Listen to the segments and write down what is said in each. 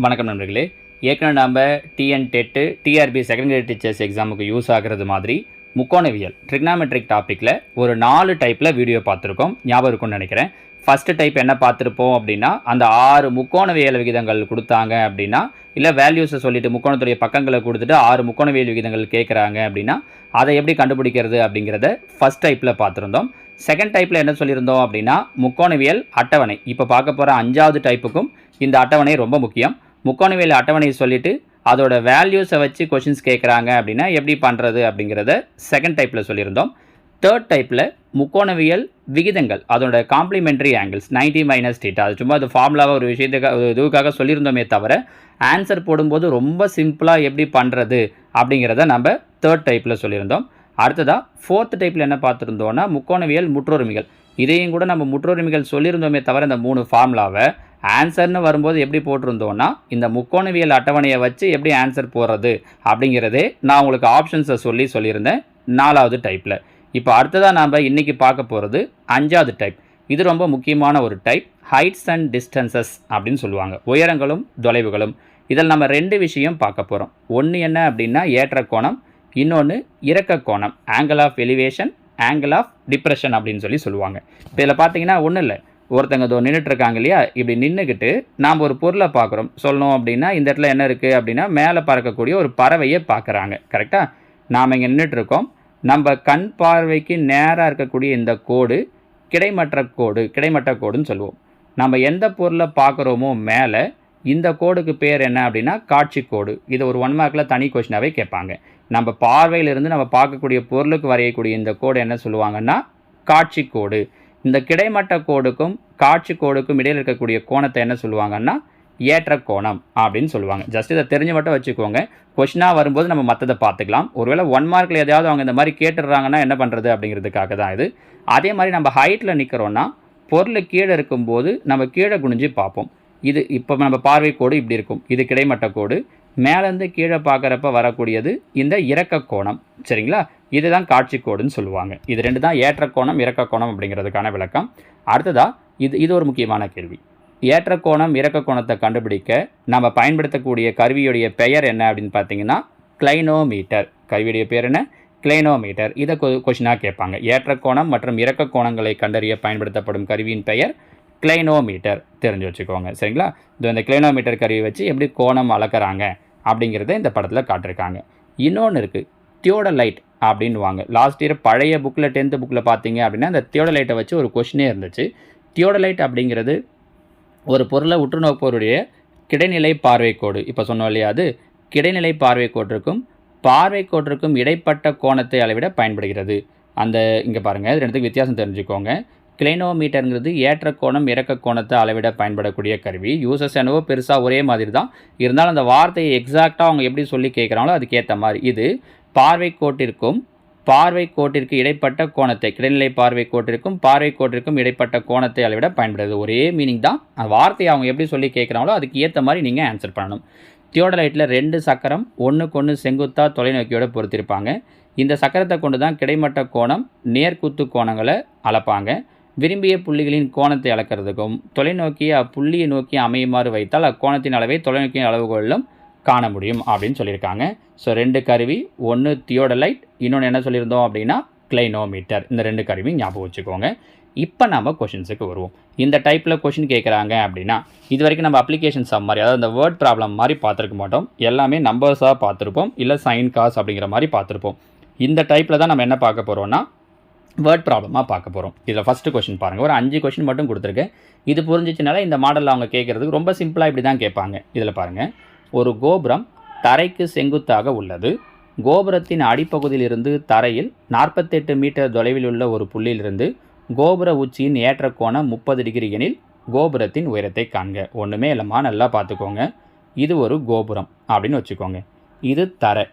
வணக்கம் நண்பர்களே. ஏற்கனவே நாம் TN TET TRB second grade teachers எக்ஸாமுக்கு யூஸ் ஆகிறது மாதிரி முக்கோணவியல் ட்ரிக்னாமெட்ரிக் டாப்பிக்கில் ஒரு 4 டைப்பில் வீடியோ பார்த்துருக்கோம். ஞாபகம் இருக்கும்னு நினைக்கிறேன். ஃபஸ்ட்டு டைப் என்ன பார்த்துருப்போம் அப்படின்னா, அந்த 6 முக்கோணவியல் விகிதங்கள் கொடுத்தாங்க அப்படின்னா, இல்லை வேல்யூஸை சொல்லிவிட்டு முக்கோணத்துடைய பக்கங்களை கொடுத்துட்டு 6 முக்கோணவியல் விகிதங்கள் கேட்குறாங்க அப்படின்னா அதை எப்படி கண்டுபிடிக்கிறது அப்படிங்கிறத ஃபஸ்ட் டைப்பில் பார்த்துருந்தோம். செகண்ட் டைப்பில் என்ன சொல்லியிருந்தோம் அப்படின்னா, முக்கோணவியல் அட்டவணை. இப்போ பார்க்க போகிற 5வது டைப்புக்கும் இந்த அட்டவணை ரொம்ப முக்கியம். முக்கோணவியல் அட்டவணையை சொல்லிவிட்டு அதோட வேல்யூஸை வச்சு கொஷின்ஸ் கேட்குறாங்க அப்படின்னா எப்படி பண்ணுறது அப்படிங்கிறத செகண்ட் டைப்பில் சொல்லியிருந்தோம். தேர்ட் டைப்பில் முக்கோணவியல் விகிதங்கள், அதோட காம்ப்ளிமெண்ட்ரி ஆங்கிள்ஸ் 90 மைனஸ் தீட்டா. அது சும்மா அது ஃபார்முலாவாக ஒரு இதுக்காக சொல்லியிருந்தோமே தவிர ஆன்சர் போடும்போது ரொம்ப சிம்பிளாக எப்படி பண்ணுறது அப்படிங்கிறத நம்ம தேர்ட் டைப்பில் சொல்லியிருந்தோம். அடுத்ததாக ஃபோர்த் டைப்பில் என்ன பார்த்துருந்தோன்னா, முக்கோணவியல் முற்றொருமைகள். இதையும் கூட நம்ம முற்றொருமைகள் சொல்லியிருந்தோமே தவிர இந்த 3 ஃபார்முலாவை ஆன்சர்னு வரும்போது எப்படி போட்டிருந்தோன்னா, இந்த முக்கோணவியல் அட்டவணையை வச்சு எப்படி ஆன்சர் போடுறது அப்படிங்கிறதே நான் உங்களுக்கு ஆப்ஷன்ஸை சொல்லியிருந்தேன் 4வது டைப்பில். இப்போ அடுத்ததாக நாம் இன்றைக்கி பார்க்க போகிறது 5வது டைப். இது ரொம்ப முக்கியமான ஒரு டைப். ஹைட்ஸ் அண்ட் டிஸ்டன்சஸ் அப்படின்னு சொல்லுவாங்க. உயரங்களும் தொலைவுகளும். இதில் நம்ம 2 விஷயம் பார்க்க போகிறோம். ஒன்று என்ன அப்படின்னா ஏற்ற கோணம், இன்னொன்று இறக்க கோணம். Angle of elevation, angle of depression அப்படின்னு சொல்லுவாங்க. இப்போ இதில் பார்த்தீங்கன்னா ஒன்றும் இல்லை, ஒருத்தங்க இதோ நின்றுட்டுருக்காங்க இல்லையா, இப்படி நின்றுக்கிட்டு நாம் ஒரு பொருளை பார்க்குறோம். சொல்லணும் அப்படின்னா இந்த இடத்துல என்ன இருக்குது அப்படின்னா, மேலே பறக்கக்கூடிய ஒரு பறவையை பார்க்குறாங்க. கரெக்டாக நாம் இங்கே நின்றுட்டுருக்கோம். நம்ம கண் பார்வைக்கு நேராக இருக்கக்கூடிய இந்த கோடு கிடைமட்ட கோடுன்னு சொல்லுவோம். நம்ம எந்த பொருளை பார்க்குறோமோ மேலே இந்த கோடுக்கு பேர் என்ன அப்படின்னா காட்சி கோடு. இது ஒரு 1 மார்க்கில் தனி கொஸ்டினாகவே கேட்பாங்க. நம்ம பார்வையிலிருந்து நம்ம பார்க்கக்கூடிய பொருளுக்கு வரையக்கூடிய இந்த கோடு என்ன சொல்லுவாங்கன்னா காட்சி கோடு. இந்த கிடைமட்ட கோடுக்கும் காட்சி கோடுக்கும் இடையில் இருக்கக்கூடிய கோணத்தை என்ன சொல்லுவாங்கன்னா ஏற்ற கோணம் அப்படின்னு சொல்லுவாங்க. ஜஸ்ட் இதை தெரிஞ்சு மட்டும் வச்சுக்கோங்க. கொஸ்டினாக வரும்போது நம்ம மற்றதை பார்த்துக்கலாம். ஒருவேளை 1 மார்க்கில் எதையாவது அவங்க இந்த மாதிரி கேட்டுடுறாங்கன்னா என்ன பண்ணுறது அப்படிங்கிறதுக்காக தான் இது. அதே மாதிரி நம்ம ஹைட்டில் நிற்கிறோன்னா பொருள் கீழே இருக்கும்போது நம்ம கீழே குனிஞ்சு பார்ப்போம். இது இப்போ நம்ம பார்வை கோடு இப்படி இருக்கும், இது கிடைமட்ட கோடு. மேலேருந்து கீழே பார்க்குறப்ப வரக்கூடியது இந்த இறக்க கோணம். சரிங்களா, இதுதான் காட்சி கோடுன்னு சொல்லுவாங்க. இது 2 தான் ஏற்ற கோணம் இறக்க கோணம் அப்படிங்கிறதுக்கான விளக்கம். அடுத்ததாக இது ஒரு முக்கியமான கேள்வி. ஏற்ற கோணம் இறக்க கோணத்தை கண்டுபிடிக்க நம்ம பயன்படுத்தக்கூடிய கருவியுடைய பெயர் என்ன அப்படின்னு பார்த்தீங்கன்னா கிளைனோமீட்டர். கருவியுடைய பேர் என்ன? கிளைனோமீட்டர். இதை கொஷினாக கேட்பாங்க. ஏற்ற கோணம் மற்றும் இறக்க கோணங்களை கண்டறிய பயன்படுத்தப்படும் கருவியின் பெயர் கிளைனோமீட்டர். தெரிஞ்சு வச்சுக்கோங்க. சரிங்களா, இந்த கிளைனோமீட்டர் கருவி வச்சு எப்படி கோணம் அளக்கிறாங்க அப்படிங்கிறத இந்த படத்தில் காட்டிருக்காங்க. இன்னொன்று இருக்குது, தியோடலைட் அப்படின்வாங்க. லாஸ்ட் இயர் பழைய புக்கில் 10th புக்கில் பார்த்தீங்க அப்படின்னா இந்த தியோடலைட்டை வச்சு ஒரு கொஷினே இருந்துச்சு. தியோடலைட் அப்படிங்கிறது ஒரு பொருளை உற்று நோக்குவோருடைய கிடைநிலை பார்வை கோடு. இப்போ சொன்னோம் இல்லையா, அது கிடைநிலை பார்வை கோட்டிற்கும் இடைப்பட்ட கோணத்தை அளவிட பயன்படுகிறது. இங்கே பாருங்கள், இது 2த்துக்கு வித்தியாசம் தெரிஞ்சுக்கோங்க. கிளைனோமீட்டருங்கிறது ஏற்ற கோணம் இறக்க கோணத்தை அளவிட பயன்படக்கூடிய கருவி. யூசஸ் என்னவோ பெருசாக ஒரே மாதிரி தான் இருந்தாலும் அந்த வார்த்தையை எக்ஸாக்டாக அவங்க எப்படி சொல்லி கேட்குறாங்களோ அதுக்கேற்ற மாதிரி. இது பார்வை கோட்டிற்கு இடைப்பட்ட கோணத்தை, கிடைநிலை பார்வை கோட்டிற்கும் இடைப்பட்ட கோணத்தை அளவிட பயன்படுது. ஒரே மீனிங் தான். அந்த வார்த்தையை அவங்க எப்படி சொல்லி கேட்குறாங்களோ அதுக்கு ஏற்ற மாதிரி நீங்கள் ஆன்சர் பண்ணணும். தியோடலைட்டில் 2 சக்கரம் ஒன்றுக்கொன்று செங்குத்தா தொலைநோக்கியோட பொறுத்திருப்பாங்க. இந்த சக்கரத்தை கொண்டு தான் கிடைமட்ட கோணம் நேர்குத்து கோணங்களை அளப்பாங்க. விரும்பிய புள்ளிகளின் கோணத்தை அளக்கிறதுக்கும் தொலைநோக்கியை அப்புள்ளியை நோக்கி அமையுமாறு வைத்தால் அக்கோணத்தின் அளவை தொலைநோக்கியின் அளவுகளிலும் காண முடியும் அப்படின்னு சொல்லியிருக்காங்க. ஸோ 2 கருவி, ஒன்று தியோடலைட், இன்னொன்று என்ன சொல்லியிருந்தோம் அப்படின்னா கிளைனோமீட்டர். இந்த 2 கருவி ஞாபகம் வச்சுக்கோங்க. இப்போ நம்ம கொஷின்ஸுக்கு வருவோம். இந்த டைப்பில் கொஷின் கேட்குறாங்க அப்படின்னா இது வரைக்கும் நம்ம அப்ளிகேஷன் சம் மாதிரி, அதாவது இந்த வேர்ட் ப்ராப்ளம் மாதிரி பார்த்துருக்க மாட்டோம். எல்லாமே நம்பர்ஸாக பார்த்துருப்போம், இல்லை சைன் காஸ் அப்படிங்கிற மாதிரி பார்த்துருப்போம். இந்த டைப்பில் தான் நம்ம என்ன பார்க்க போகிறோம்னா வேர்ட் ப்ராப்ளமாக பார்க்க போகிறோம். இதில் ஃபஸ்ட்டு கொஷின் பாருங்கள். ஒரு 5 கொஷின் மட்டும் கொடுத்துருக்கேன். இது புரிஞ்சிச்சுனால இந்த மாடலில் அவங்க கேட்குறதுக்கு ரொம்ப சிம்பிளாக இப்படி தான் கேட்பாங்க. இதில் பாருங்கள், ஒரு கோபுரம் தரைக்கு செங்குத்தாக உள்ளது. கோபுரத்தின் அடிப்பகுதியிலிருந்து தரையில் 48 மீட்டர் தொலைவில் உள்ள ஒரு புள்ளியிலிருந்து கோபுர உச்சியின் ஏற்ற கோணம் 30 டிகிரி எனில் கோபுரத்தின் உயரத்தை காண்க. ஒன்றுமே இல்லைம்மா, நல்லா பார்த்துக்கோங்க. இது ஒரு கோபுரம் அப்படின்னு வச்சுக்கோங்க. இது தரை.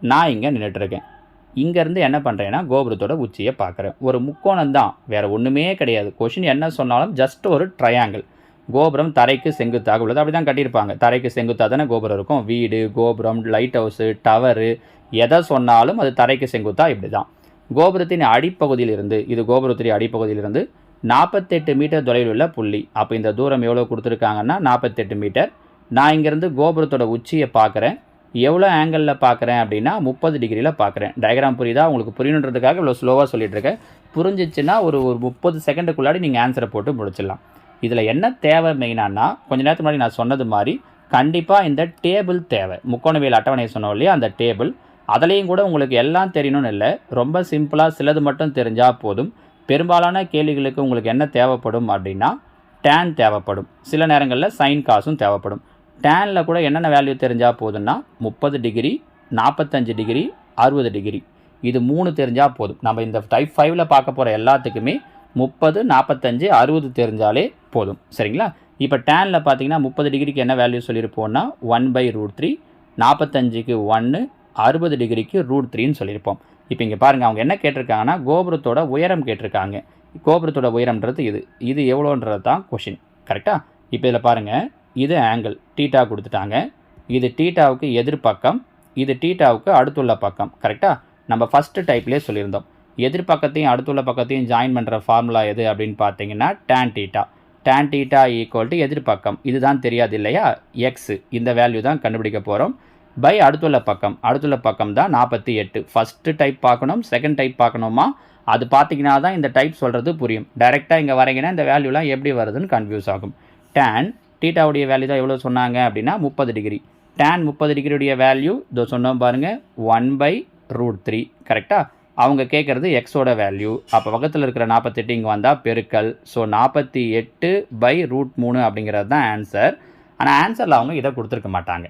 நான் இங்கே நின்றுட்டுருக்கேன். இங்கேருந்து என்ன பண்ணுறேன்னா கோபுரத்தோட உச்சியை பார்க்குறேன். ஒரு முக்கோணம் தான், வேறு ஒன்றுமே கிடையாது. கொஷின் என்ன சொன்னாலும் ஜஸ்ட் ஒரு ட்ரையாங்கிள். கோபுரம் தரைக்கு செங்குத்தாக உள்ளது. அப்படி தான் கட்டியிருப்பாங்க. தரைக்கு செங்குத்தாக தானே கோபுரம் இருக்கும். வீடு, கோபுரம், லைட் ஹவுஸு, டவரு, எதை சொன்னாலும் அது தரைக்கு செங்குத்தாக இப்படி தான். கோபுரத்தின் அடிப்பகுதியிலிருந்து, இது கோபுரத்தின் அடிப்பகுதியிலிருந்து 48 மீட்டர் தொலைவில் உள்ள புள்ளி. அப்போ இந்த தூரம் எவ்வளோ கொடுத்துருக்காங்கன்னா 48 மீட்டர். நான் இங்கேருந்து கோபுரத்தோட உச்சியை பார்க்குறேன். எவ்வளோ ஆங்கிளில் பார்க்குறேன் அப்படின்னா 30 டிகிரியில் பார்க்குறேன். டயக்ராம் புரியுதா? உங்களுக்கு புரியணுன்றதுக்காக இவ்வளோ ஸ்லோவாக சொல்லிகிட்ருக்கேன். புரிஞ்சிச்சுன்னா ஒரு 30 செகண்டுக்குள்ளாடி நீங்கள் ஆன்சரை போட்டு முடிச்சிடலாம். இதில் என்ன தேவை மெயினானா, கொஞ்சம் நேரத்துக்கு முன்னாடி நான் சொன்னது மாதிரி கண்டிப்பாக இந்த டேபிள் தேவை. முக்கோணவியல் அட்டவணை சொன்னோம் இல்லையா, அந்த டேபிள். அதுலேயும் கூட உங்களுக்கு எல்லாம் தெரியணும்னு இல்லை, ரொம்ப சிம்பிளாக சிலது மட்டும் தெரிஞ்சால் போதும். பெரும்பாலான கேள்விகளுக்கு உங்களுக்கு என்ன தேவைப்படும் அப்படின்னா டேன் தேவைப்படும். சில நேரங்களில் சைன் காசும் தேவைப்படும். டேனில் கூட என்னென்ன வேல்யூ தெரிஞ்சால் போதும்னா 30 டிகிரி, 45 டிகிரி, 60 டிகிரி, இது 3 தெரிஞ்சால் போதும். நம்ம இந்த டைப் 5ல் பார்க்க போகிற எல்லாத்துக்குமே 30, 45, 60 தெரிஞ்சாலே போதும். சரிங்களா? இப்போ டேனில் பார்த்தீங்கன்னா 30 டிகிரிக்கு என்ன வேல்யூ சொல்லியிருப்போம்னா 1/√3, 45க்கு 1, 60 டிகிரிக்கு √3ன்னு சொல்லியிருப்போம். இப்போ இங்கே பாருங்கள், அவங்க என்ன கேட்டிருக்காங்கன்னா கோபுரத்தோட உயரம் கேட்டிருக்காங்க. கோபுரத்தோட உயரம்ன்றது இது எவ்வளோன்றது தான் கொஷின். கரெக்டாக? இப்போ இதில் பாருங்கள், இது ஆங்கிள் டீட்டா கொடுத்துட்டாங்க. இது டீட்டாவுக்கு எதிர்பக்கம், இது டீட்டாவுக்கு அடுத்துள்ள பக்கம். கரெக்டாக? நம்ம ஃபஸ்ட்டு டைப்லேயே சொல்லியிருந்தோம். எதிர்பக்கத்தையும் அடுத்துள்ள பக்கத்தையும் ஜாயின் பண்ணுற ஃபார்முலா எது அப்படின்னு பார்த்தீங்கன்னா tan theta. Tan theta equal to எதிர்பக்கம், இதுதான் தெரியாது இல்லையா, எக்ஸ். இந்த வேல்யூ தான் கண்டுபிடிக்க போகிறோம். பை அடுத்துள்ள பக்கம் தான் 48. ஃபஸ்ட்டு டைப் பார்க்கணும், செகண்ட் டைப் பார்க்கணுமா, அது பார்த்தீங்கன்னா தான் இந்த டைப் சொல்கிறது புரியும். டைரெக்டாக இங்கே வரைங்கன்னா இந்த வேல்யூலாம் எப்படி வருதுன்னு கன்ஃபியூஸ் ஆகும். டேன் டீட்டாவுடைய வேல்யூ தான் எவ்வளோ சொன்னாங்க அப்படின்னா 30 டிகிரி. டேன் 30 டிகிரியுடைய வேல்யூ இதோ சொன்னோம் பாருங்கள், 1/√3. கரெக்டாக? அவங்க கேட்குறது எக்ஸோட வேல்யூ. அப்போ பக்கத்தில் இருக்கிற 48 இங்கே வந்தால் பெருக்கல். ஸோ 48/√3 அப்படிங்கிறது தான் ஆன்சர். ஆனால் ஆன்சரில் அவங்க இதை கொடுத்துருக்க மாட்டாங்க,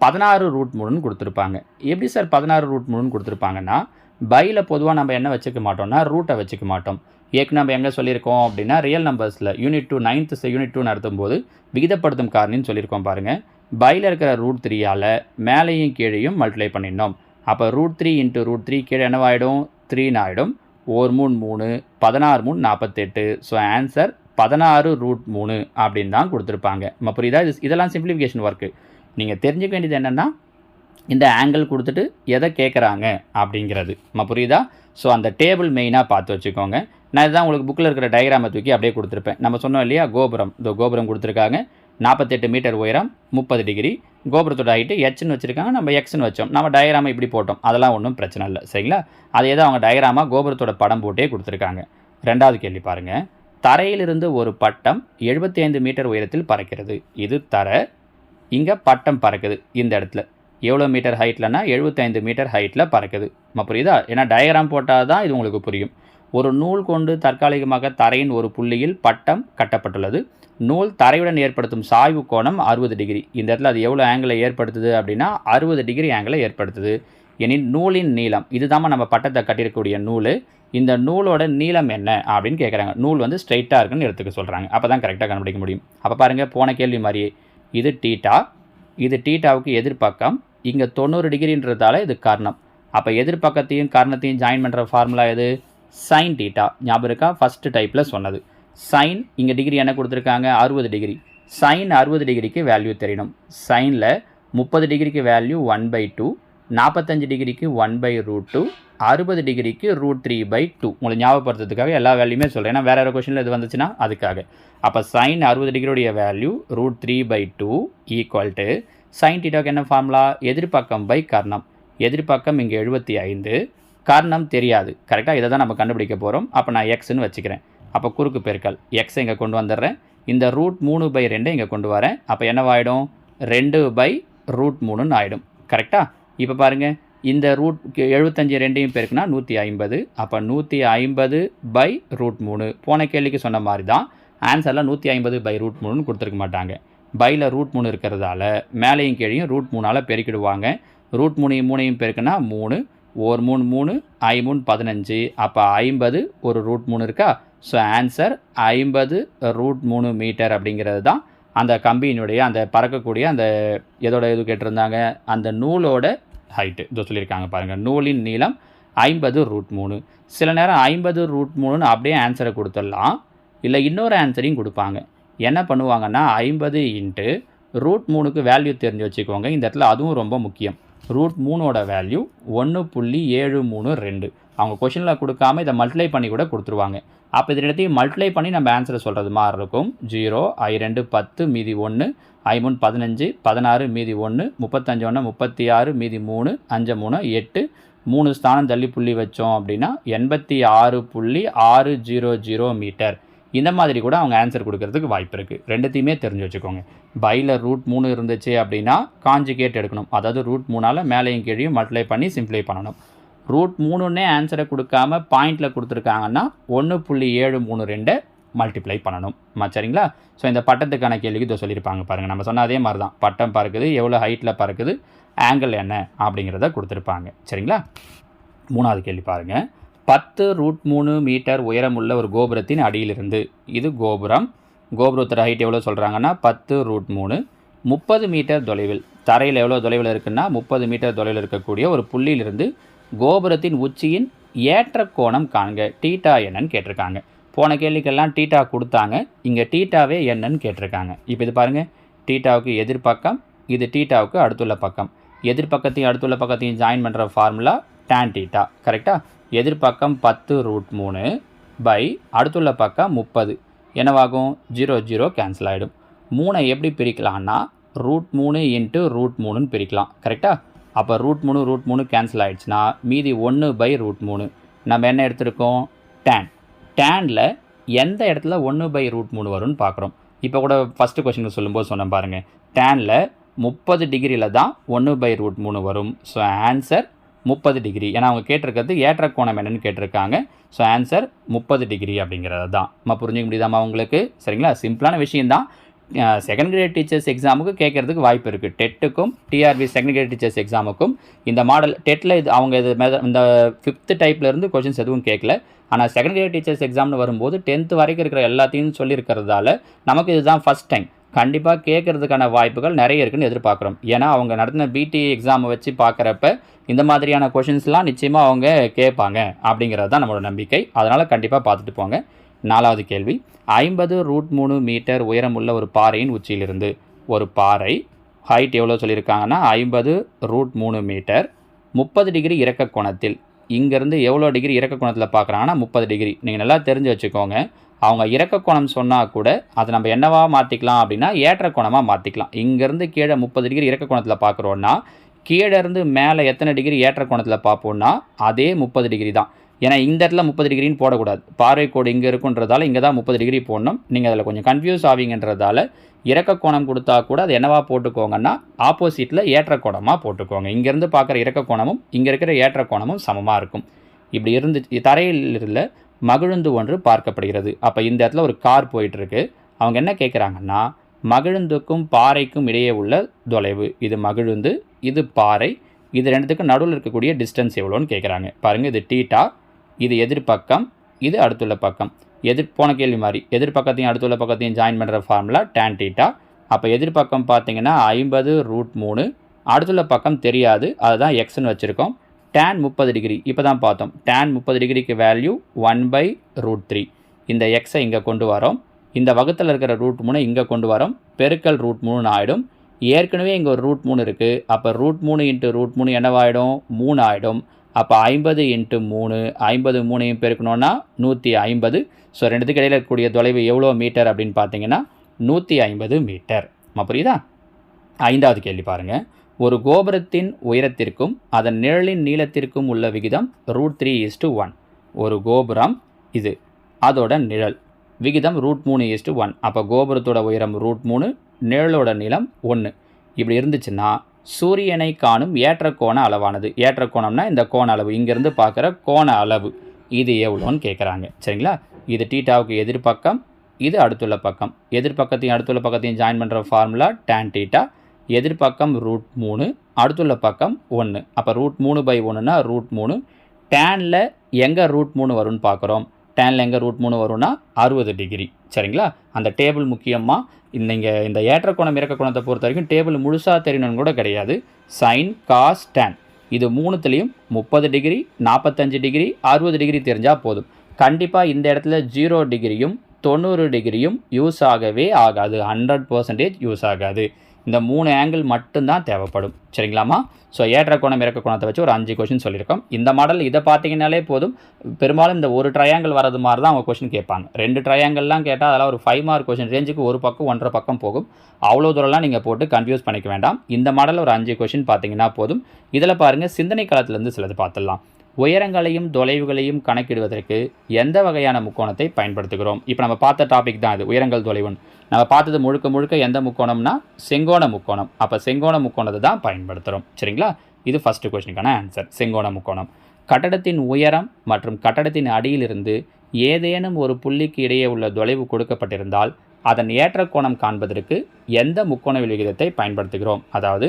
16√3ன்னு கொடுத்துருப்பாங்க. எப்படி சார் 16√3ன்னு கொடுத்துருப்பாங்கன்னா, பையில் பொதுவாக நம்ம என்ன வச்சுக்க மாட்டோம்னா ரூட்டை வச்சுக்க மாட்டோம். ஏற்கனவே நம்ம எங்கே சொல்லியிருக்கோம் அப்படின்னா ரியல் நம்பர்ஸில் யூனிட் 2 9th யூனிட் 2 நடத்தும்போது விகிதப்படுத்தும் காரணின்னு சொல்லியிருக்கோம் பாருங்கள். பையில் இருக்கிற √3ஆல் மேலேயும் கீழேயும் மல்டிப்ளை பண்ணிடணும். அப்போ √3 × √3 கீழே என்னவாயிடும், 3ன்னு ஆகிடும். 1 3 3, 16 3 48. ஸோ ஆன்சர் 16√3 அப்படின்னு தான் கொடுத்துருப்பாங்க. நம்ம புரியுதா? இதெல்லாம் சிம்பிளிஃபிகேஷன் ஒர்க்கு. நீங்கள் தெரிஞ்சுக்க வேண்டியது என்னென்னா இந்த ஆங்கிள் கொடுத்துட்டு எதை கேட்குறாங்க அப்படிங்கிறது. நம்ம புரியுதா? ஸோ அந்த டேபிள் மெயினாக பார்த்து வச்சுக்கோங்க. நான் இதுதான் உங்களுக்கு புக்கில் இருக்கிற டயக்ராமை தூக்கி அப்படியே கொடுத்துருப்பேன். நம்ம சொன்னோம் இல்லையா, கோபுரம். இந்த கோபுரம் கொடுத்துருக்காங்க, 48 மீட்டர் உயரம், 30 டிகிரி. கோபுரத்தோட ஹைட்டு ஹெச்னு வச்சுருக்காங்க, நம்ம எக்ஸ்னு வச்சோம். நம்ம டயக்ராமை இப்படி போட்டோம், அதெல்லாம் ஒன்றும் பிரச்சனை இல்லை. சரிங்களா? அதே தான் அவங்க டயக்ராமாக கோபுரத்தோட படம் போட்டே கொடுத்துருக்காங்க. ரெண்டாவது கேள்வி பாருங்கள். தரையிலிருந்து ஒரு பட்டம் 75 மீட்டர் உயரத்தில் பறக்கிறது. இது தரை, இங்கே பட்டம் பறக்குது. இந்த இடத்துல எவ்வளோ மீட்டர் ஹைட்லனா 75 மீட்டர் ஹைட்டில் பறக்குது. நம்ம புரியுதா? ஏன்னா டயக்ராம் போட்டால் தான் இது உங்களுக்கு புரியும். ஒரு நூல் கொண்டு தற்காலிகமாக தரையின் ஒரு புள்ளியில் பட்டம் கட்டப்பட்டுள்ளது. நூல் தரையுடன் ஏற்படுத்தும் சாய்வு கோணம் 60 டிகிரி. இந்த இடத்துல அது எவ்வளோ ஆங்கிளை ஏற்படுத்துது அப்படின்னா 60 டிகிரி ஆங்கிளை ஏற்படுத்துது. எனில் நூலின் நீளம், இதுதான் நம்ம பட்டத்தை கட்டியிருக்கக்கூடிய நூல். இந்த நூலோட நீளம் என்ன அப்படின்னு கேட்குறாங்க. நூல் வந்து ஸ்ட்ரைட்டாக இருக்குன்னு எடுத்துக்க சொல்கிறாங்க. அப்போ தான் கரெக்டாக கண்டுபிடிக்க முடியும். அப்போ பாருங்கள், போன கேள்வி மாதிரியே இது டீட்டா, இது டீட்டாவுக்கு எதிர்பக்கம். இங்கே 90 டிகிரின்றதால இது கர்ணம். அப்போ எதிர்பக்கத்தையும் கர்ணத்தையும் ஜாயின் பண்ணுற ஃபார்முலா எது, சைன் டீட்டா. ஞாபகம் இருக்கா? ஃபஸ்ட்டு டைப்பில் சொன்னது. சைன் இங்கே டிகிரி என்ன கொடுத்துருக்காங்க, 60 டிகிரி. சைன் 60 டிகிரிக்கு வேல்யூ தெரியணும். சைனில் 30 டிகிரிக்கு வேல்யூ 1/2, 45 டிகிரிக்கு 1/√2, 60 டிகிரிக்கு √3/2. உங்களுக்கு ஞாபகப்படுத்துறதுக்காக எல்லா வேல்யூமே சொல்கிறேன். ஏன்னா வேறு கொஷனில் இது வந்துச்சுன்னா அதுக்காக. அப்போ சைன் 60 டிகிரியோடைய வேல்யூ √3/2 ஈக்குவல் டு சைன் டீட்டாவுக்கு என்ன ஃபார்முலா, எதிர்பக்கம் பை கர்ணம். எதிர்பக்கம் இங்கே 75, கர்ணம் தெரியாது. கரெக்டாக? இதை தான் நம்ம கண்டுபிடிக்க போகிறோம். அப்போ நான் எக்ஸ்ன்னு வச்சுக்கிறேன். அப்போ குறுக்கு பெருக்கல் எக்ஸை இங்கே கொண்டு வந்துடுறேன். இந்த √3/2 இங்கே கொண்டு வரேன். அப்போ என்னவாயிடும், 2/√3ன்னு ஆகிடும். கரெக்டாக? இப்போ பாருங்கள், இந்த 75 ரெண்டையும் பெருக்குனா 150. அப்போ 150/√3. போன கேள்விக்கு சொன்ன மாதிரி தான் ஆன்சரில் 150/√3ன்னு கொடுத்துருக்க மாட்டாங்க. பையில் √3 இருக்கிறதால மேலேயும் கீழையும் √3ஆல் பெருக்கிடுவாங்க. √3 பெருக்குனா 3, 1 3 3, 3 15. அப்போ 50 ஒரு √3 இருக்கா. ஸோ ஆன்சர் 50√3 மீட்டர் அப்படிங்கிறது தான் அந்த கம்பியினுடைய அந்த பறக்கக்கூடிய அந்த எதோட இது கேட்டிருந்தாங்க, அந்த நூலோட ஹைட்டு. இதோ சொல்லியிருக்காங்க பாருங்கள், நூலின் நீளம் 50√3. சில நேரம் 50√3ன்னு அப்படியே ஆன்சரை கொடுத்துடலாம், இல்லை இன்னொரு ஆன்சரையும் கொடுப்பாங்க. என்ன பண்ணுவாங்கன்னா 50 × √3க்கு வேல்யூ தெரிஞ்சு வச்சுக்கோங்க. இந்த இடத்துல அதுவும் ரொம்ப முக்கியம். √3ஓட வேல்யூ 1.732. அவங்க கொஷனில் கொடுக்காம இதை மல்டிப்ளை பண்ணி கூட கொடுத்துருவாங்க. அப்போ இதை எல்லாத்தையும் மல்டிப்ளை பண்ணி நம்ம ஆன்சரை சொல்கிறது மாதிரி இருக்கும். 0 I 2 10 மீதி 1 5 15 16 மீதி 1 35 1 36 மீதி 3 5 3 8 3 ஸ்தானம் தள்ளி புள்ளி வச்சோம் அப்படின்னா 86.600 மீட்டர். இந்த மாதிரி கூட அவங்க ஆன்சர் கொடுக்கறதுக்கு வாய்ப்பு இருக்குது. ரெண்டுத்தையுமே தெரிஞ்சு வச்சுக்கோங்க. பையில் √3 இருந்துச்சு அப்படின்னா காஞ்சுகேட் எடுக்கணும். அதாவது √3ஆல் மேலேயும் கீழையும் மல்டிப்ளை பண்ணி சிம்ப்ளை பண்ணணும். √3ன்னே ஆன்சரை கொடுக்காம பாயிண்டில் கொடுத்துருக்காங்கன்னா 1.732 மல்டிப்ளை பண்ணணும். சரிங்களா? ஸோ இந்த பட்டத்துக்கான கேள்விக்கு இதை சொல்லியிருப்பாங்க பாருங்கள். நம்ம சொன்ன அதே மாதிரி தான். பட்டம் பறக்குது, எவ்வளோ ஹைட்டில் பறக்குது, ஆங்கிள் என்ன அப்படிங்கிறத கொடுத்துருப்பாங்க. சரிங்களா? 3வது கேள்வி பாருங்கள். 10√3 மீட்டர் உயரமுள்ள ஒரு கோபுரத்தின் அடியிலிருந்து, இது கோபுரம், கோபுரத்தோட ஹைட் எவ்வளோ சொல்கிறாங்கன்னா 10√3, 30 மீட்டர் தொலைவில், தரையில் எவ்வளோ தொலைவில் இருக்குன்னா 30 மீட்டர் தொலைவில் இருக்கக்கூடிய ஒரு புள்ளியிலிருந்து கோபுரத்தின் உச்சியின் ஏற்ற கோணம் காண்க, டீட்டா என்னன்னு கேட்டிருக்காங்க. போன கேள்விக்கெல்லாம் டீட்டா கொடுத்தாங்க, இங்கே டீட்டாவே என்னன்னு கேட்டிருக்காங்க. இப்போ இது பாருங்கள், டீட்டாவுக்கு எதிர்பக்கம், இது டீட்டாவுக்கு அடுத்துள்ள பக்கம். எதிர்பக்கத்தையும் அடுத்துள்ள பக்கத்தையும் ஜாயின் பண்ணுற ஃபார்முலா tan டீட்டா. கரெக்டாக? எதிர்பக்கம் 10√3 பை அடுத்துள்ள பக்கம் 30 என்னவாகும்? 0 0 கேன்சல் ஆகிடும். 3 எப்படி பிரிக்கலான்னா √3 × √3ன்னு பிரிக்கலாம். கரெக்டாக? அப்போ √3 கேன்சல் ஆகிடுச்சுன்னா மீதி 1/√3. நம்ம என்ன எடுத்துருக்கோம்? டேனில் எந்த இடத்துல 1/√3 வரும்னு பார்க்குறோம். இப்போ கூட ஃபஸ்ட்டு கொஸ்டின் சொல்லும்போது சொன்னேன் பாருங்கள். டேனில் 30 டிகிரியில் தான் 1/√3 வரும். So answer 30 degree. ஏன்னா அவங்க கேட்டிருக்கிறது ஏற்ற கோணம் என்னன்னு கேட்டிருக்காங்க. ஸோ ஆன்சர் 30 டிகிரி அப்படிங்கிறது தான். நம்ம புரிஞ்சுக்க முடியுதாம்மா உங்களுக்கு? சரிங்களா? சிம்பிளான விஷயந்தான். செகண்ட் கிரேட் டீச்சர்ஸ் எக்ஸாமுக்கு கேட்குறதுக்கு வாய்ப்பு இருக்குது. டெட்டுக்கும் டிஆர்பி செகண்ட் கிரேட் டீச்சர்ஸ் எக்ஸாமுக்கும் இந்த மாடல் டெட்டில் இது அவங்க இது இந்த 5th டைப்லேருந்து கொஷின்ஸ் எதுவும் கேட்கல. ஆனால் செகண்ட் கிரேட் டீச்சர்ஸ் எக்ஸாம்னு வரும்போது 10th வரைக்கும் இருக்கிற எல்லாத்தையும் சொல்லியிருக்கிறதால நமக்கு இதுதான் ஃபஸ்ட் டைம். கண்டிப்பாக கேட்குறதுக்கான வாய்ப்புகள் நிறைய இருக்குன்னு எதிர்பார்க்குறோம். ஏன்னா அவங்க நடத்தின பிடி எக்ஸாமை வச்சு பார்க்குறப்ப இந்த மாதிரியான கொஷின்ஸ்லாம் நிச்சயமாக அவங்க கேட்பாங்க அப்படிங்கிறது தான் நம்மளோட நம்பிக்கை. அதனால் கண்டிப்பாக பார்த்துட்டு போங்க. 4வது கேள்வி. 50√3 மீட்டர் உயரமுள்ள ஒரு பாறையின் உச்சியிலிருந்து, ஒரு பாறை ஹைட் எவ்வளோ சொல்லியிருக்காங்கன்னா 50√3 மீட்டர் 30 டிகிரி இறக்க கோணத்தில், இங்கேருந்து எவ்வளோ டிகிரி இறக்க கோணத்தில் பார்க்குறாங்கன்னா 30 டிகிரி. நீங்கள் நல்லா தெரிஞ்சு வச்சுக்கோங்க. அவங்க இறக்க கோணம் சொன்னால் கூட அதை நம்ம என்னவா மாற்றிக்கலாம் அப்படின்னா ஏற்ற கோணமாக மாற்றிக்கலாம். இங்கேருந்து கீழே 30 டிகிரி இறக்க கோணத்தில் பார்க்குறோன்னா கீழே இருந்து மேலே எத்தனை டிகிரி ஏற்ற கோணத்தில் பார்ப்போம்னா அதே 30 டிகிரி தான். ஏன்னா இந்த இடத்துல 30 டிகிரின்னு போடக்கூடாது. பார்வை கோடு இங்கே இருக்குன்றதால இங்கே தான் 30 டிகிரி போடணும். நீங்கள் அதில் கொஞ்சம் கன்ஃபியூஸ் ஆவீங்கன்றதால இறக்க கோணம் கொடுத்தா கூட அது என்னவா போட்டுக்கோங்கன்னா ஆப்போசிட்டில் ஏற்ற கோணமாக போட்டுக்கோங்க. இங்கேருந்து பார்க்குற இறக்க கோணமும் இங்கே இருக்கிற ஏற்ற கோணமும் சமமாக இருக்கும். இப்படி இருந்து தரையில் இருந்த மகிழுந்து ஒன்று பார்க்கப்படுகிறது. அப்போ இந்த இடத்துல ஒரு கார் போயிட்டுருக்கு. அவங்க என்ன கேட்குறாங்கன்னா மகிழுந்துக்கும் பாறைக்கும் இடையே உள்ள தொலைவு, இது மகிழுந்து, இது பாறை, இது ரெண்டுத்துக்கும் நடுவில் இருக்கக்கூடிய டிஸ்டன்ஸ் எவ்வளோன்னு கேட்குறாங்க. பாருங்கள், இது டீட்டா, இது எதிர்பக்கம், இது அடுத்துள்ள பக்கம். போன கேள்வி மாதிரி எதிர்பக்கத்தையும் அடுத்துள்ள பக்கத்தையும் ஜாயின் பண்ணுற ஃபார்முலா tan டீட்டா. அப்போ எதிர்பக்கம் பார்த்தீங்கன்னா 50√3, அடுத்துள்ள பக்கம் தெரியாது, அதுதான் எக்ஸ்ன்னு வச்சுருக்கோம். tan 30 டிகிரி இப்போ தான் பார்த்தோம். tan 30 டிகிரிக்கு வேல்யூ 1/√3. இந்த எக்ஸை இங்கே கொண்டு வரோம், இந்த வகுத்தில் இருக்கிற √3 இங்கே கொண்டு வரோம், பெருக்கல் √3 ஆகிடும். ஏற்கனவே இங்கே ஒரு √3 இருக்குது. அப்போ √3 × √3 என்னவாயிடும்? 3 ஆகிடும். அப்போ 50 × 3, 50 3ஐயும் பெருக்கணுன்னா 150. ஸோ ரெண்டுத்துக்கு இடையில் இருக்கக்கூடிய தொலைவு எவ்வளோ மீட்டர் அப்படின்னு பார்த்தீங்கன்னா 150 மீட்டர். புரியுதா? 5வது கேள்வி பாருங்கள். ஒரு கோபுரத்தின் உயரத்திற்கும் அதன் நிழலின் நீளத்திற்கும் உள்ள விகிதம் √3:1. ஒரு கோபுரம் இது, அதோட நிழல் விகிதம் √3:1. அப்போ கோபுரத்தோட உயரம் √3, நிழலோட நீளம் 1. இப்படி இருந்துச்சுன்னா சூரியனை காணும் ஏற்ற கோண அளவானது, ஏற்ற கோணம்னா இந்த கோண அளவு, இங்கேருந்து பார்க்குற கோண அளவு, இது எவ்வளோன்னு கேட்குறாங்க. சரிங்களா? இது டீட்டாவுக்கு எதிர்பக்கம், இது அடுத்துள்ள பக்கம். எதிர்பக்கத்தையும் அடுத்துள்ள பக்கத்தையும் ஜாயின் பண்ணுற ஃபார்முலா tan டீட்டா. எதிர்பக்கம் √3, அடுத்துள்ள பக்கம் 1. அப்போ √3/1னா √3. டேனில் எங்கே √3 வரும்னு பார்க்குறோம். டேனில் எங்கே √3 வரும்னா 60 டிகிரி. சரிங்களா? அந்த டேபிள் முக்கியமாக இந்த ஏற்ற கோணம் இறக்க கோணத்தை பொறுத்த வரைக்கும் டேபிள் முழுசாக தெரியணும்னு கூட கிடையாது. சைன், காஸ், டேன் இது மூணுத்துலேயும் 30 டிகிரி, 45 டிகிரி, 60 டிகிரி தெரிஞ்சால் போதும். கண்டிப்பாக இந்த இடத்துல 0 டிகிரியும் 90 டிகிரியும் யூஸ் ஆகவே ஆகாது. 100% யூஸ் ஆகாது. இந்த 3 ஆங்கிள் மட்டும்தான் தேவைப்படும். சரிங்களாமா? ஸோ ஏற்ற கோணம் இறக்க கோணத்தை வச்சு ஒரு 5 கொஷின் சொல்லியிருக்கோம். இந்த மாடல் இதை பார்த்தீங்கன்னாலே போதும். பெரும்பாலும் இந்த ஒரு ட்ரையாங்கிள் வரது மாதிரி தான் அவங்க கொஷின் கேட்பாங்க. 2 ட்ரையாங்கிள்லாம் கேட்டால் அதெல்லாம் ஒரு 5 மார்க் கொஷின் ரேஞ்சுக்கு ஒரு பக்கம் 1.5 பக்கம் போகும். அவ்வளோ தூரம்லாம் நீங்கள் போட்டு கன்ஃபியூஸ் பண்ணிக்க வேண்டாம். இந்த மாடலில் ஒரு 5 கொஷின் பார்த்தீங்கன்னா போதும். இதில் பாருங்கள், சிந்தனை களத்திலேருந்து சிலது பார்த்துடலாம். உயரங்களையும் தொலைவுகளையும் கணக்கிடுவதற்கு எந்த வகையான முக்கோணத்தை பயன்படுத்துகிறோம்? இப்போ நம்ம பார்த்த டாபிக் தான் இது, உயரங்கள் தொலைவுன்னு. நம்ம பார்த்தது முழுக்க எந்த முக்கோணம்னா செங்கோண முக்கோணம். அப்போ செங்கோண முக்கோணத்தை தான் பயன்படுத்துகிறோம். சரிங்களா? இது ஃபஸ்ட்டு கொஸ்டினுக்கான ஆன்சர், செங்கோண முக்கோணம். கட்டடத்தின் உயரம் மற்றும் கட்டடத்தின் அடியிலிருந்து ஏதேனும் ஒரு புள்ளிக்கு இடையே உள்ள தொலைவு கொடுக்கப்பட்டிருந்தால் அதன் ஏற்ற கோணம் காண்பதற்கு எந்த முக்கோணவியல் விகிதத்தை பயன்படுத்துகிறோம்? அதாவது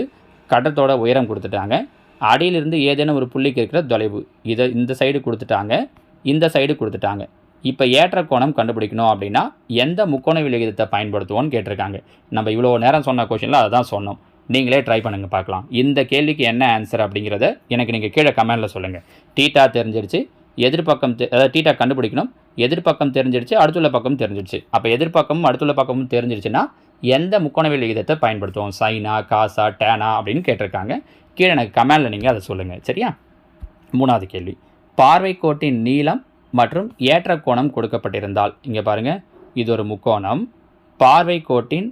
கட்டடத்தோட உயரம் கொடுத்துட்டாங்க, அடியிலிருந்து ஏதேனும் ஒரு புள்ளிக்கு இருக்கிற தொலைவு, இதை இந்த சைடு கொடுத்துட்டாங்க, இந்த சைடு கொடுத்துட்டாங்க. இப்போ ஏற்ற கோணம் கண்டுபிடிக்கணும் அப்படின்னா எந்த முக்கோணவியல் விகிதத்தை பயன்படுத்துவோன்னு கேட்டிருக்காங்க. நம்ம இவ்வளோ நேரம் சொன்ன கொஷனில் அதை தான் சொன்னோம். நீங்களே ட்ரை பண்ணுங்கள் பார்க்கலாம். இந்த கேள்விக்கு என்ன ஆன்சர் அப்படிங்கிறத எனக்கு நீங்கள் கீழே கமெண்டில் சொல்லுங்கள். டீட்டா தெரிஞ்சிடுச்சு, எதிர்பக்கம் அதாவது டீட்டா கண்டுபிடிக்கணும், எதிர்பக்கம் தெரிஞ்சிடுச்சு, அடுத்துள்ள பக்கம் தெரிஞ்சிடுச்சு. அப்போ எதிர்பக்கமும் அடுத்துள்ள பக்கமும் தெரிஞ்சிடுச்சுன்னா எந்த முக்கோணவியல் விகிதத்தை பயன்படுத்துவோம்? சைனா, காசா, டேனா அப்படின்னு கேட்டிருக்காங்க. கீழே எனக்கு கமெண்டில் நீங்கள் அதை சொல்லுங்கள். சரியா? 3வது கேள்வி, பார்வை கோட்டின் நீளம் மற்றும் ஏற்ற கோணம் கொடுக்கப்பட்டிருந்தால், இங்கே பாருங்கள், இது ஒரு முக்கோணம். பார்வை கோட்டின்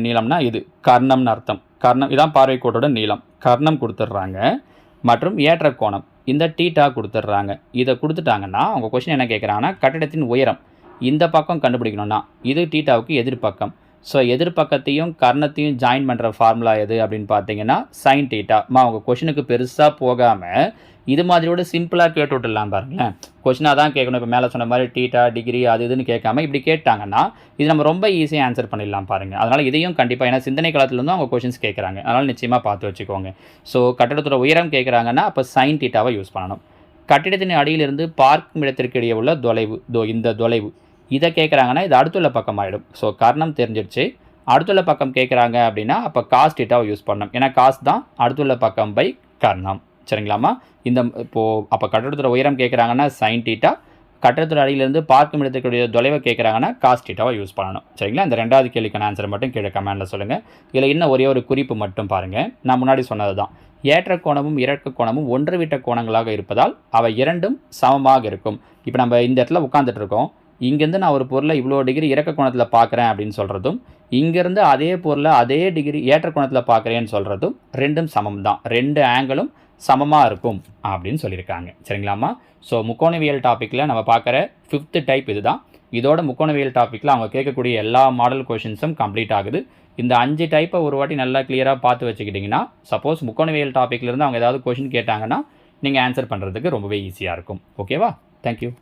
நீளம்னா இது கர்ணம்னு அர்த்தம். கர்ணம் இதான் பார்வை கோட்டோட நீளம். கர்ணம் கொடுத்துட்றாங்க மற்றும் ஏற்ற கோணம் இந்த டீட்டா கொடுத்துட்றாங்க. இதை கொடுத்துட்டாங்கன்னா அவங்க கொஸ்டின் என்ன கேட்குறாங்கன்னா, கட்டிடத்தின் உயரம் இந்த பக்கம் கண்டுபிடிக்கணும்னா இது டீட்டாவுக்கு எதிர்பக்கம். ஸோ எதிர்பக்கத்தையும் கர்ணத்தையும் ஜாயின் பண்ணுற ஃபார்முலா எது அப்படின்னு பார்த்தீங்கன்னா சைன் டீட்டா. அவங்க கொஷினுக்கு பெருசாக போகாமல் இது மாதிரியோட சிம்பிளாக கேட்டு விட்டுடலாம் பாருங்களேன். கொஷினாக தான் கேட்கணும். இப்போ மேலே சொன்ன மாதிரி டீட்டா, டிகிரி அது இதுன்னு கேட்காம இப்படி கேட்டாங்கன்னா இது நம்ம ரொம்ப ஈஸியாக ஆன்சர் பண்ணிடலாம் பாருங்கள். அதனால் இதையும் கண்டிப்பாக, ஏன்னா சிந்தனை காலத்துலேருந்து அவங்க கொஷின்ஸ் கேட்குறாங்க, அதனால் நிச்சயமாக பார்த்து வச்சுக்கோங்க. ஸோ கட்டிடத்தோட உயரம் கேட்குறாங்கன்னா அப்போ சைன் டீட்டாவை யூஸ் பண்ணணும். கட்டிடத்தின் அடியிலிருந்து பார்க்கும் இடத்திற்கு இடையே உள்ள தொலைவு, இந்த தொலைவு இதை கேட்குறாங்கன்னா இது அடுத்துள்ள பக்கம் ஆகிடும். ஸோ கர்ணம் தெரிஞ்சிடுச்சு. அடுத்துள்ள பக்கம் கேட்குறாங்க அப்படின்னா அப்போ காஸ் டீட்டாவை யூஸ் பண்ணணும். ஏன்னா காஸ் தான் அடுத்துள்ள பக்கம் பை கர்ணம். சரிங்களாமா? இப்போது அப்போ கட்டடத்தோட உயரம் கேட்குறாங்கன்னா சைன் டீட்டா, கட்டடத்தோட அடியிலிருந்து பார்க்கும் இடத்துக்குரிய தொலைவை கேட்குறாங்கன்னா காஸ் டீட்டாவை யூஸ் பண்ணணும். சரிங்களா? இந்த 2வது கேள்விக்கான ஆன்சர் மட்டும் கீழே கமெண்டில் சொல்லுங்கள். இதில் இன்னும் ஒரே ஒரு குறிப்பு மட்டும் பாருங்கள். நான் முன்னாடி சொன்னது தான், ஏற்ற கோணமும் இறக்க கோணமும் ஒன்று விட்ட கோணங்களாக இருப்பதால் அவை இரண்டும் சமமாக இருக்கும். இப்போ நம்ம இந்த இடத்துல உட்காந்துட்டு இருக்கோம். இங்கேருந்து நான் ஒரு பொருளை இவ்வளோ டிகிரி இறக்க கோணத்தில் பார்க்குறேன் அப்படின்னு சொல்கிறதும், இங்கேருந்து அதே பொருளை அதே டிகிரி ஏற்ற கோணத்தில் பார்க்குறேன்னு சொல்கிறதும் ரெண்டும் சமம் தான். 2 ஆங்கிளும் சமமாக இருக்கும் அப்படின்னு சொல்லியிருக்காங்க. சரிங்களாம்மா? ஸோ முக்கோணவியல் டாப்பிக்கில் நம்ம பார்க்குற 5th டைப் இது தான். இதோட முக்கோணவியல் டாப்பிக்கில் அவங்க கேட்கக்கூடிய எல்லா மாடல் கொஷின்ஸும் கம்ப்ளீட் ஆகுது. இந்த 5 டைப்பை ஒரு வாட்டி நல்லா கிளியராக பார்த்து வச்சுக்கிட்டிங்கன்னா சப்போஸ் முக்கோணவியல் டாப்பிக்லேருந்து அவங்க ஏதாவது கொஷின் கேட்டாங்கன்னா நீங்கள் ஆன்சர் பண்ணுறதுக்கு ரொம்பவே ஈஸியாக இருக்கும். ஓகேவா? தேங்க்யூ.